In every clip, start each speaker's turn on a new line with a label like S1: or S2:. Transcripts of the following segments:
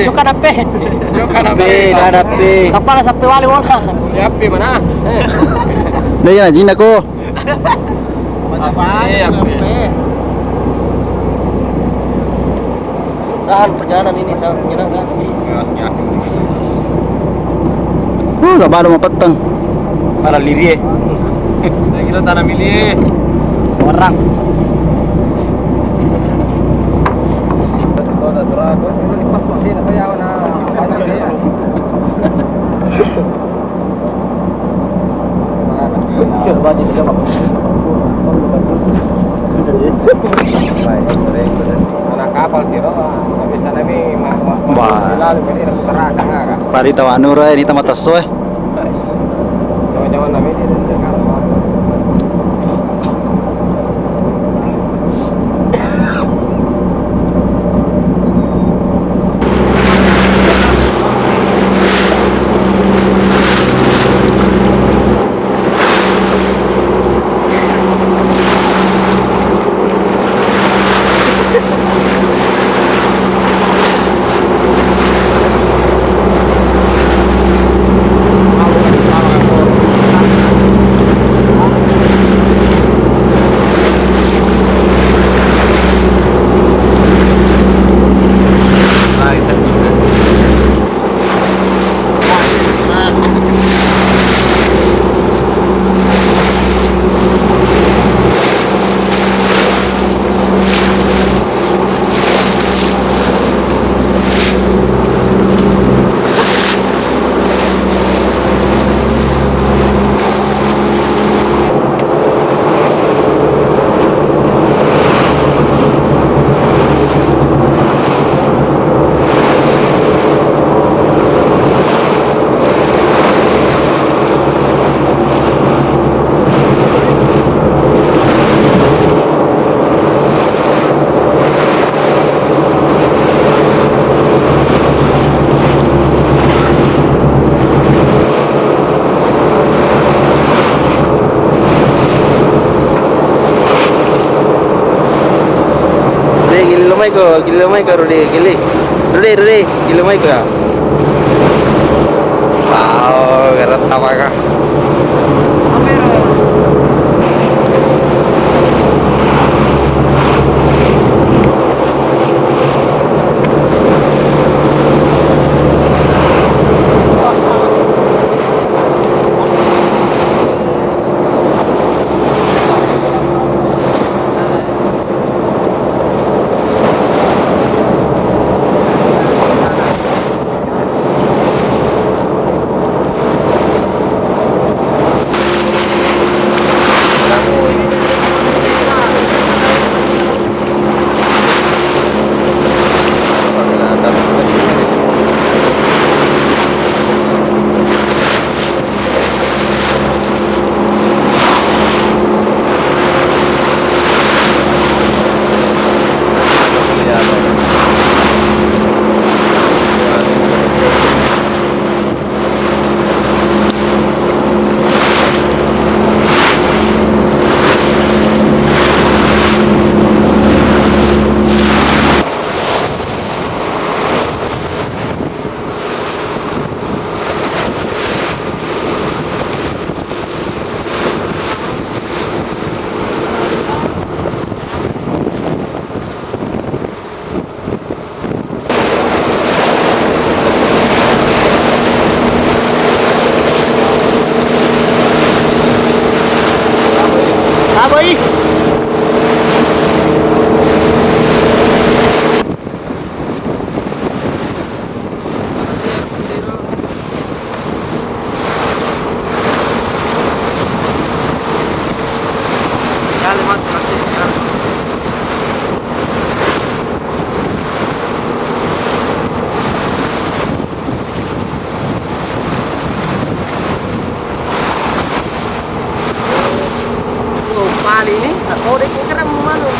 S1: Yung kanape.
S2: Yung kanape.
S1: Kanape. Kapala sa piwali mo na.
S2: Yapi mana?
S3: Đây là chính là cô.
S1: Dahan perjalanan ini sangat menyenangkan.
S3: Gak baru mau peteng.
S1: Para liri.
S2: Saya kira tanah milik.
S1: Orang.
S2: Anak kapal kira tapi sana ini lalu ini terang kan.
S3: Pari tawanu ini tamat tasoy.
S2: Jawa-jawa nami ini
S3: Gilumay ko Rudy, Rudy, gilumay ko ya. Wow, garat tawa ka.
S1: Pali ini, aku udah kira mana?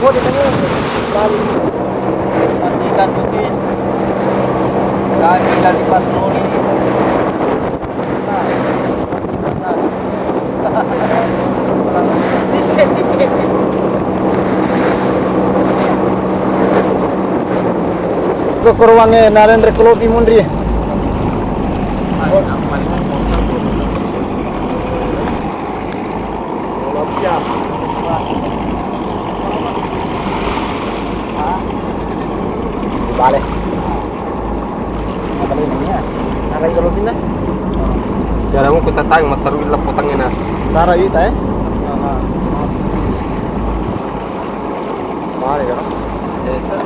S1: Oh, di tengah. Pali. Ikan mungkin. Dari patroli.
S2: ke ruangnya Narendra Klopi Mundri. Balik. Apa ini ya? Narendra Klopi na.
S3: Siapa mau kita tayang mataruin lah potangnya na.
S2: Sarah itu ya? Mari kan? Desa.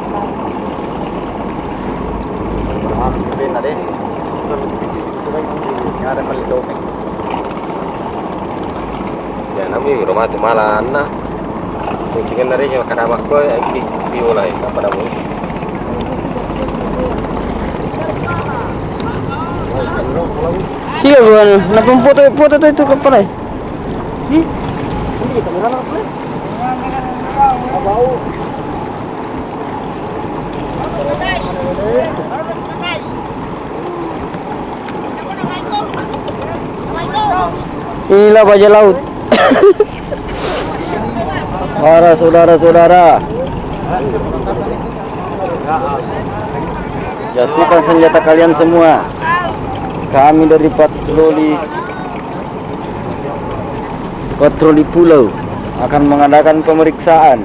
S2: Bin ada. Ada paling topeng.
S3: Ya nami rumah tu malah na. Mungkin dari yang kada mak ko ay di ulay sa pada mo.
S1: Siya gawin. Napamputo itu ka pala eh.
S2: Hindi kamera na pala. Abaw.
S1: Inilah bajak laut.
S2: Para saudara-saudara, jatuhkan senjata kalian semua. Kami dari patroli pulau akan mengadakan pemeriksaan.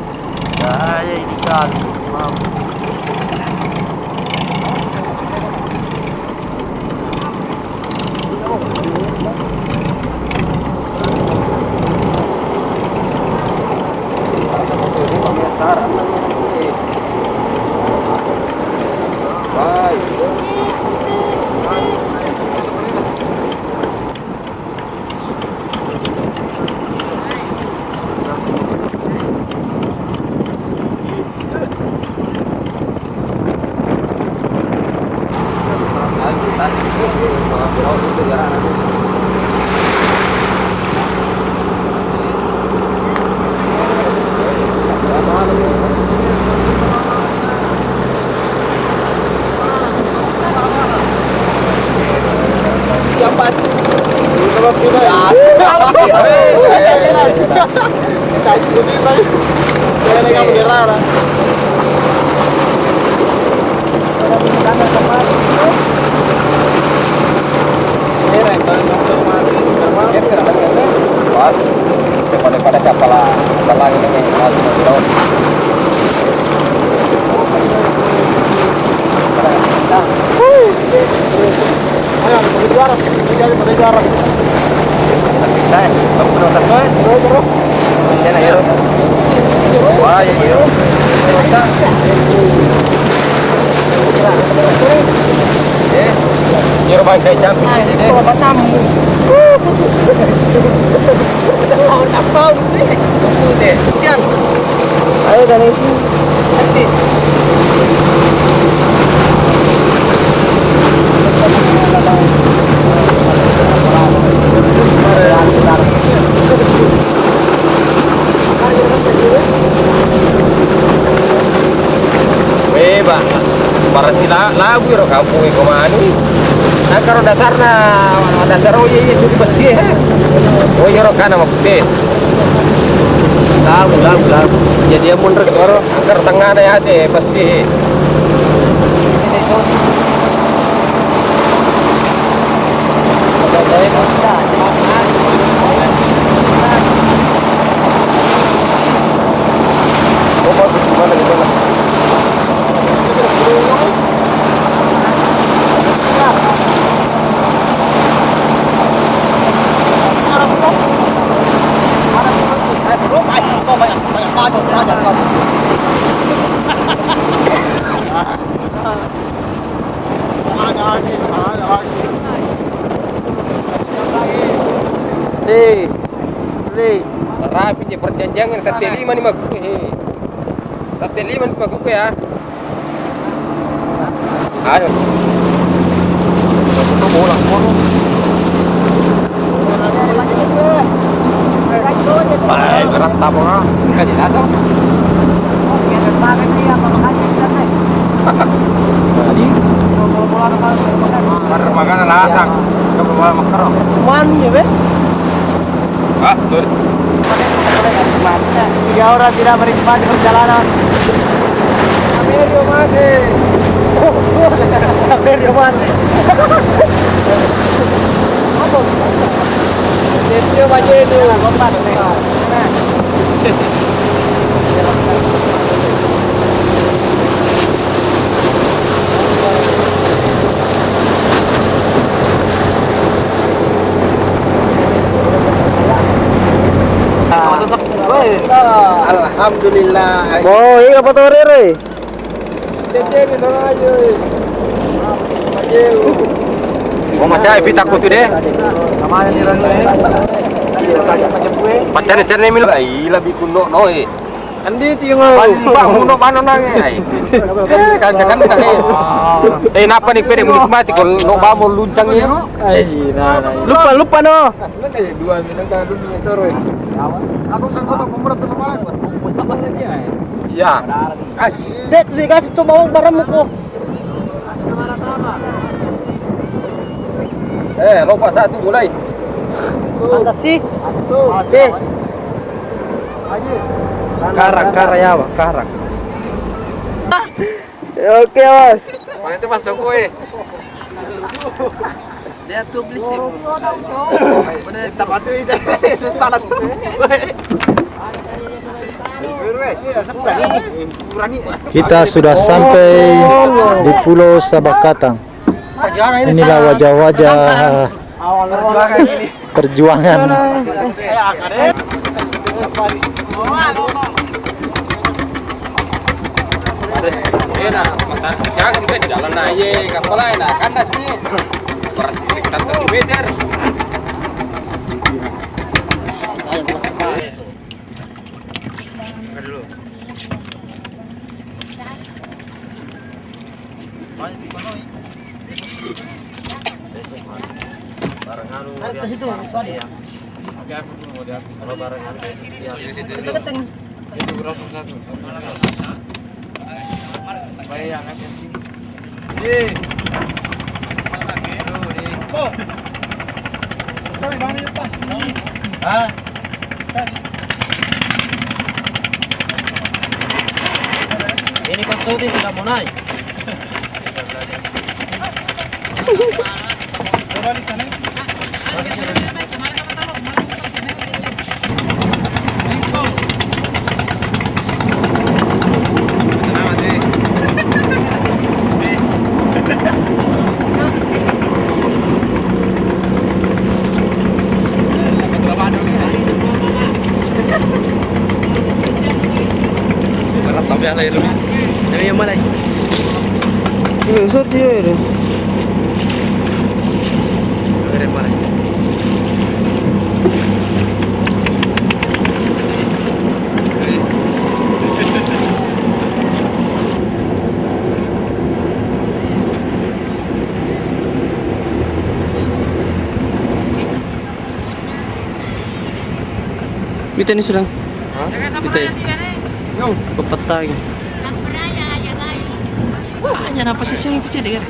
S3: Pada kapal lang ini
S1: Ayo dan isi. Eksis.
S3: Beba, para sila lagu ro kampung ko mani. Nah karo dasar oh iya itu bersih. Oh iya ro kana makte. Lagu. Jadi dia mundur ke karo angker tengah ada ya bersih. Rapi punya perjanjian kata 5 nih mak. Kata 5 nih mak ya. Ayo. Itu bola kono. Baik, gerak tapo ah. Kaji datang. Jadi, bola makan lasak. Kamu bola makan.
S1: Mani ya, Be?
S3: Ah, tuh.
S1: 3 orang tidak menikmati perjalanan.
S3: Amelio mati.
S2: Dia baca itu.
S4: Alhamdulillah.
S1: Oh, iya apa tuh Rere?
S2: Dia ni orang aja.
S3: Oh macam itu takut tu deh.
S2: Namanya ni orang ni. Dia tajak macam gue.
S3: Macam ni cerita mil. Ai lebih kuno noi.
S2: Andi tengok.
S3: Pak kuno mana nang ai. Kan napa ni pede mudik mati kalau no bamo luncang ya.
S1: Lupa no.
S2: Dua minum kan dulu ni terus. Aku kan kota pemerat tu nama.
S3: Ya.
S1: Dek, tuh kasih tuh bawang barangmu ko.
S3: Lompat satu mulai.
S1: Anda sih?
S2: Oke. Karak ya, Pak. Karak.
S1: Oke, Mas.
S3: Mana itu masuk kue?
S4: Dia tuh beli sih. Bener tempat itu salah.
S5: Kita sudah sampai di Pulau Sabakatang. Inilah wajah-wajah perjuangan.
S3: Jangan ke jalan aja, kapal aja, kandas nih. Berarti sekitar 1 meter.
S4: Ini Pak Saudi tidak mau naik. Yang mana?
S1: Ini usut dia.
S4: Yang mana?
S1: Bita ni serang. Bita. Pepatang.
S4: Hanya apa sih yang ikut dengar?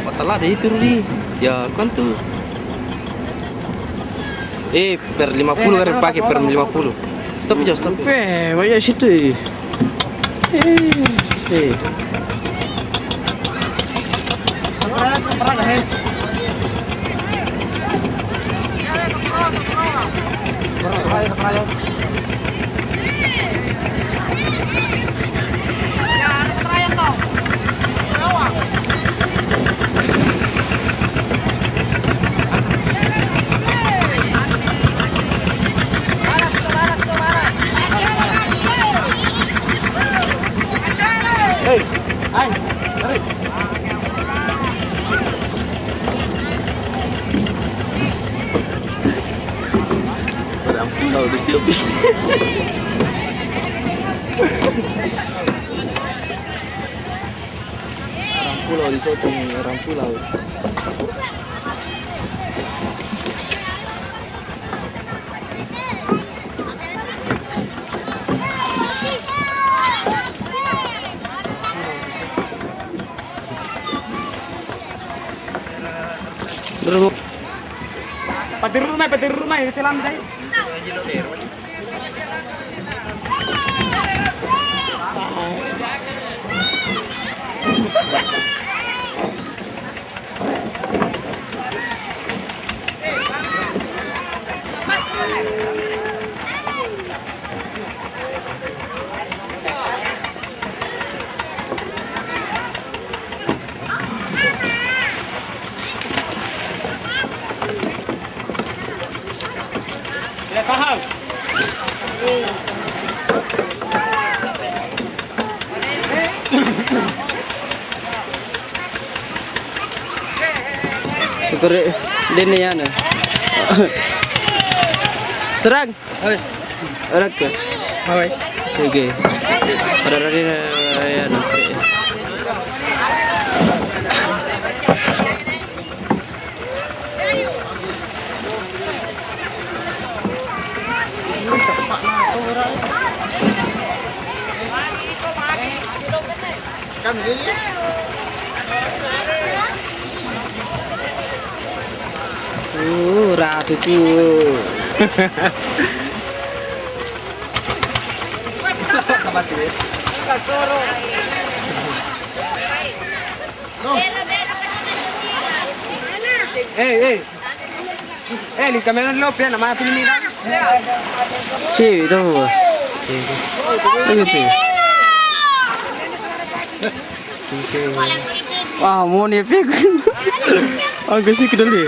S4: Patala deh itu Rudi. Ya kan tuh. Per 50 kan pakai per 50. Stop aja, stop.
S1: Banyak situ.
S4: Kalau di sini. Orang pulau di syuting, orang pulau. Pati rumah itu lam dai.
S1: Syukur din yan. Serang. Anak ke?
S2: Hoy.
S1: Sige. Para rin yan. Ratu tu.
S2: Li kamera lo pia na mga Pilipino.
S1: Si itu. Ayo si. Wah, mau nih pik. Agak sih kedali.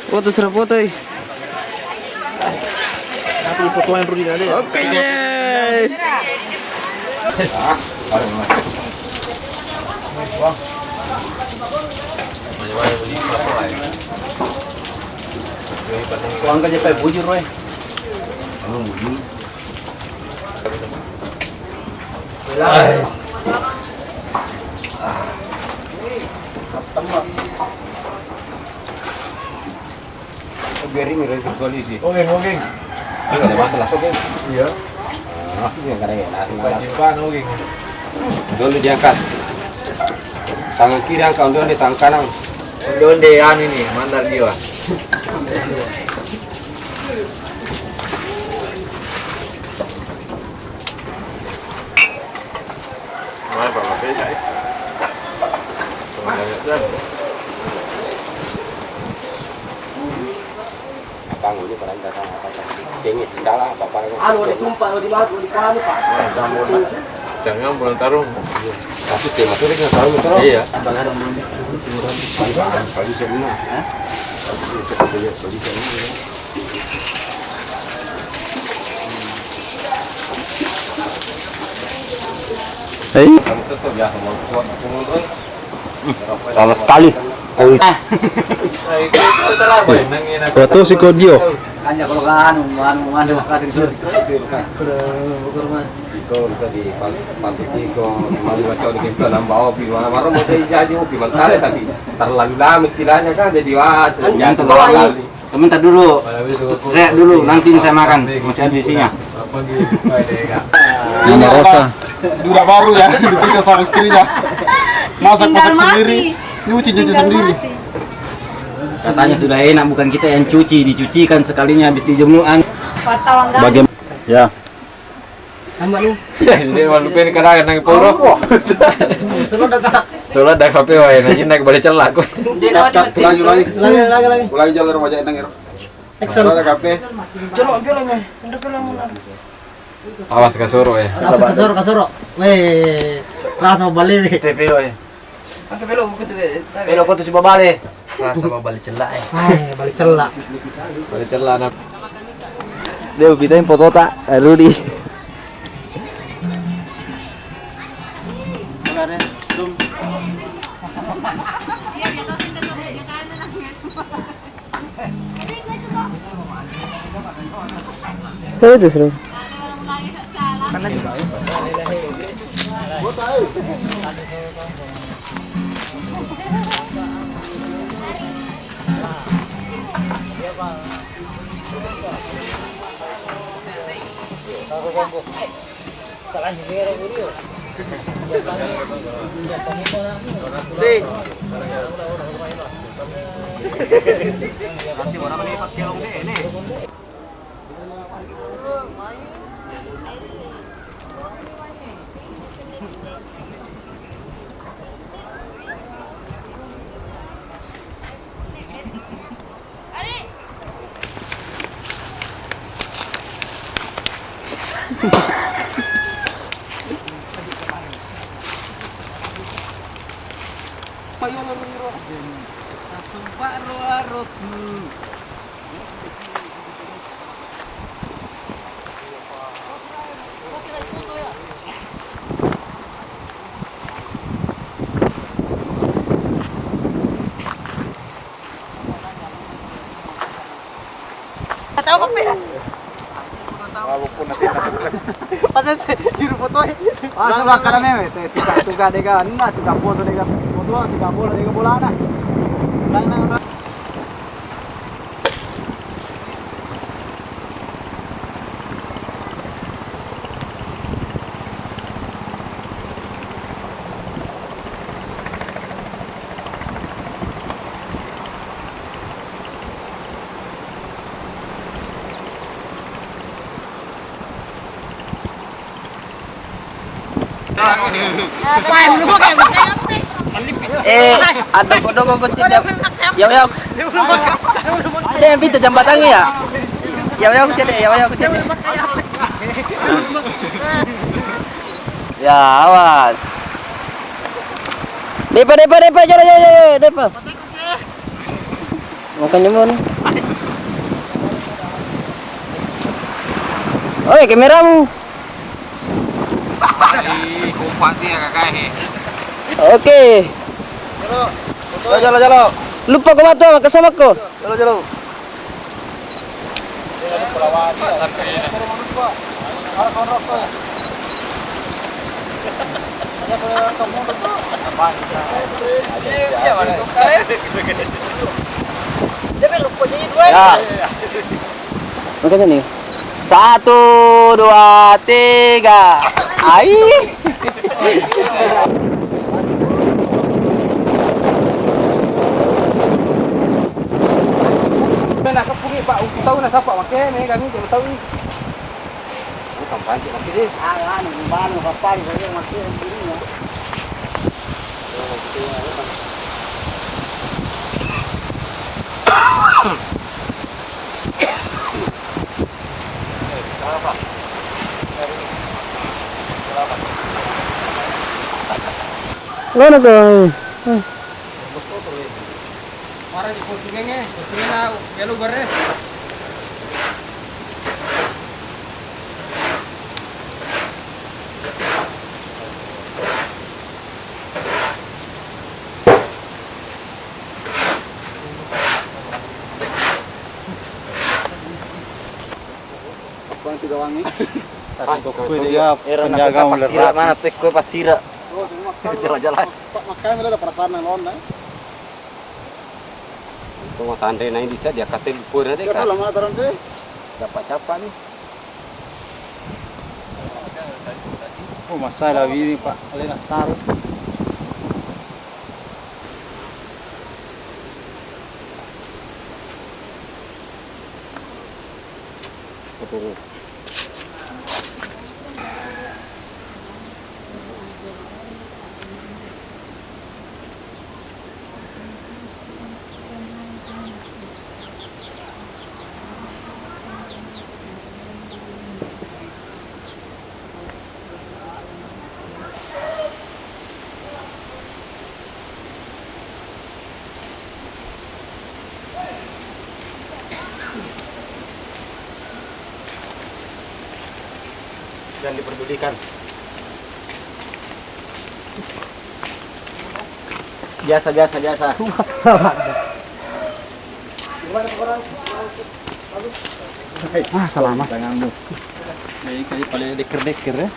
S1: Foto serap foto. Aku foto yang pergi tadi. Oke, yeay.
S2: Kuang ka jepay bujur roy. Biarin nih resolusi. Oke. Enggak ada masalah. Iya. Yang kadang enak. Kewajiban oke. Dulu diangkat. Tangan kiri angkat, donde tangan kanan. Donde ini mandar dia. Bangun ini barang datang apa cengit salah apa ditumpah di batu di kamu Pak.
S3: Jangan bulan tarung.
S2: Tapi tema itu dengan tarung itu.
S3: Iya.
S2: Kali semua.
S3: Kamu tetap ya mau kuat menurut.
S2: Sama sekali.
S5: Foto si Kodio.
S4: Hanya kalau anu kadir sur.
S2: Iko bisa di panti iko mau baca di kita nambah opi mana mau jadi opi mentare tapi terlalu lama istilahnya kan jadi wah jangan terlalu kali.
S4: Sebentar dulu. Rek dulu nanti saya makan. Masih ada isinya.
S5: Ini Rosa.
S6: Duda baru ya, ditinggal sama istrinya. Masak sendiri, nyuci sendiri.
S4: Katanya sudah enak, bukan kita yang cuci, dicucikan sekalinya habis dijemuan.
S5: Bagaimana? Ya.
S3: Jadi malu pengen kadang nang puro. Solo dah kape wae nanti naik balik celak.
S6: Lagi jalur wajah nang ero. Excel ada kape.
S3: Awas ka soro ya.
S4: Kasoro. Weh, langsung balik.
S6: TPO ya.
S4: Pelo kau tu si babale.
S3: Rasa balik celak ya.
S4: Balik celak.
S3: Balik celak na.
S1: Dia bitain foto tak Rudi. Itu seru. Ada kodok kecil ya. Dia yang pintu jembatannya ya. Ya kecil. Ya awas. Depa jalan depa. Makan nyemon. Oi, kameramu. Oke. Jalo. Lupa kau batu sama kesama ko. Jalo. Ya. Makanya nih. 1, 2, 3. Ai.
S3: Nak kepungi Pak, tahu nak siapa makai ni kami tidak tahu. Bukan pancik makai dia.
S1: Anu baru kapal saya makin dirinya. Mana kau?
S3: Mara di postingnya gelo gore.
S6: Kuang tiga wangi.
S5: Penjaga
S3: Pasira mana tek kau pasira. Jalan-jalan.
S6: Pak makan ada perasaan yang lawan.
S3: Tunggu tanda naik bisa dia kata lumpur ada
S6: Kita lama taran deh.
S3: dapat apa nih?
S5: Oh, masalah ini Pak. Alena taruh.
S4: Dan diperdulikan. Biasa.
S5: Selamat tanganmu. Kali paling deker ya.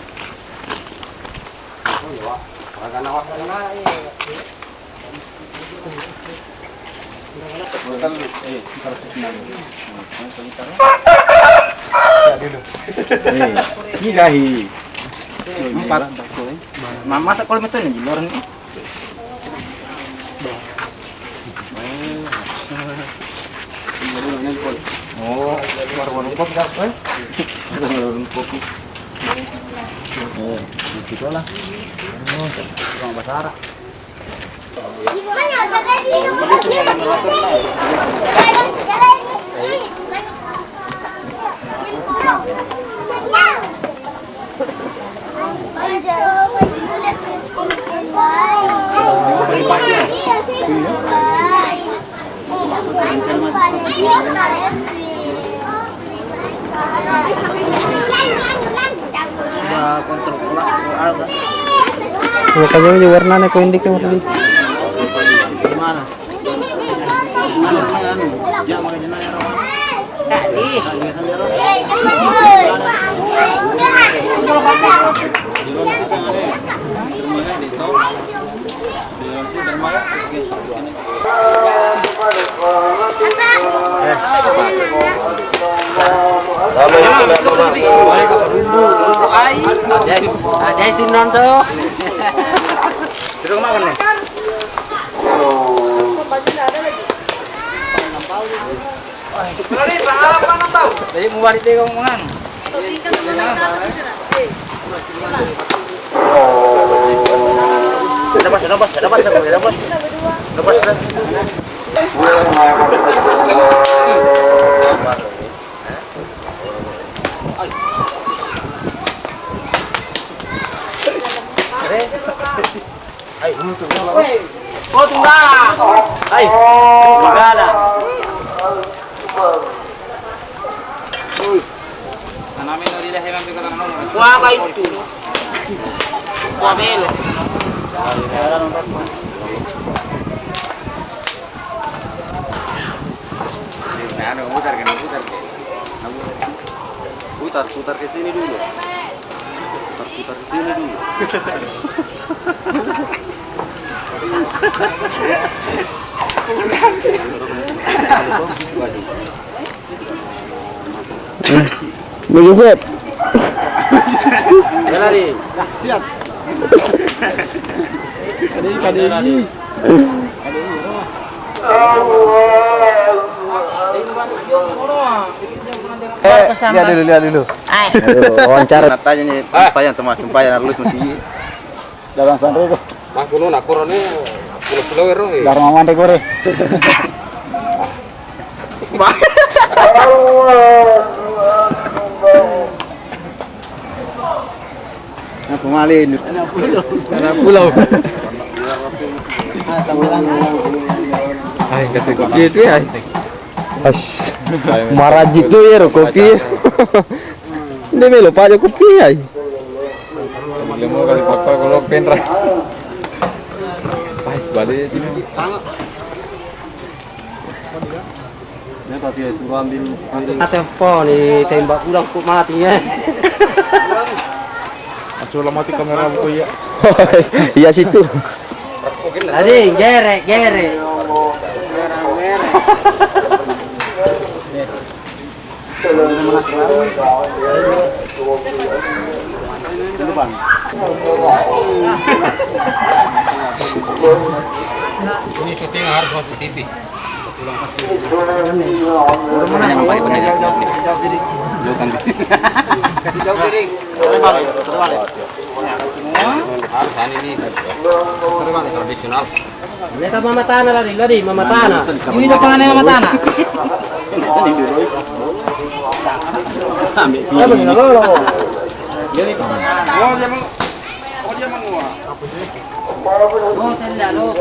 S5: Higahi. 4. Masa kalau metu nih luar nih. Oh, warung kopi apa? Warung kopi. Di situ lah. Orang Basara.
S7: Bye.
S5: Sudah kontrol pula.
S1: Makanya yung warna ko hindi ka marili.
S5: Gimana? Ya makanya nanya Roman.
S4: Ada sinon tuh.
S5: Sudah kemana nih? Jadi mau balik dia ngomongan. Oh, tunggal. Hai. Magana. Namin no dila heran ko tanong mo. Kuha kay tu. Kuha belo.
S2: Ano, putar ke. Putar ke sini dulu. Putar ke sini dulu.
S1: Begitu.
S2: Lari.
S6: Siap. Kadei. Lihat dulu.
S1: Wawancara.
S5: Tanya nih, sempayan Thomas, sempayan lulus masih.
S6: Dagang santri ko.
S2: Mas kuno nak kurone pulau ero.
S6: Dharma mande kore.
S5: Aku malin.
S6: Anak pulau.
S2: Ay, kasih kopi itu ya.
S1: As. Marah gitu ya kopi. Dia melo pa kopi ay.
S2: Lemo kali papa kalau penra. Pas balik sini.
S4: Dia tadi suruh ambil telepon ditembak udah kok mati ya.
S6: Sudah mati kamera ko ya.
S1: Iya situ.
S4: Tadi gerek.
S2: Ini syuting harus masuk TV.
S5: Kasih jauh diri.
S2: Harus ini tradisional.
S4: Mereka mama tanah lari mama tanah. Ini depannya mama tanah. Oh, senda lo.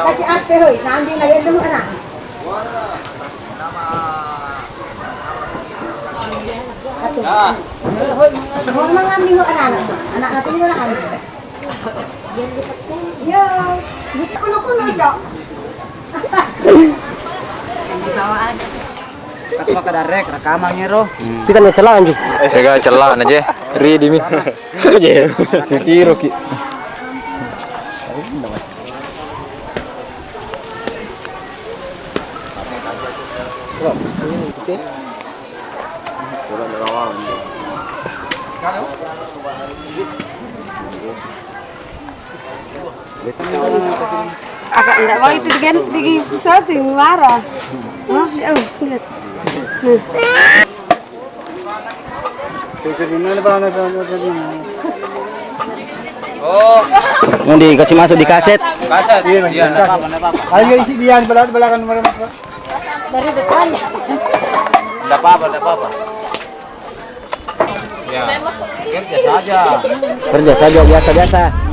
S7: Lagi arte hoy, nanti na yan dulu anak. Mau mengambil anak natin mo na kami. Yo, kuno ito.
S5: Aku pakai direct rekamannya roh.
S1: Kita nih celaan juga.
S2: Saya celah aja. Ri dimi.
S1: Aja. Si Kiro ki.
S7: Agak enggak mau itu di satu marah. Oh, lihat.
S1: Mau dikasih masuk di kaset.
S5: Kaset. Iya, enggak apa-apa.
S6: Ayo isi dia belakang mereka.
S7: Dari depan.
S5: Enggak apa-apa.
S2: Ya, kerja saja.
S4: Kerja saja biasa-biasa.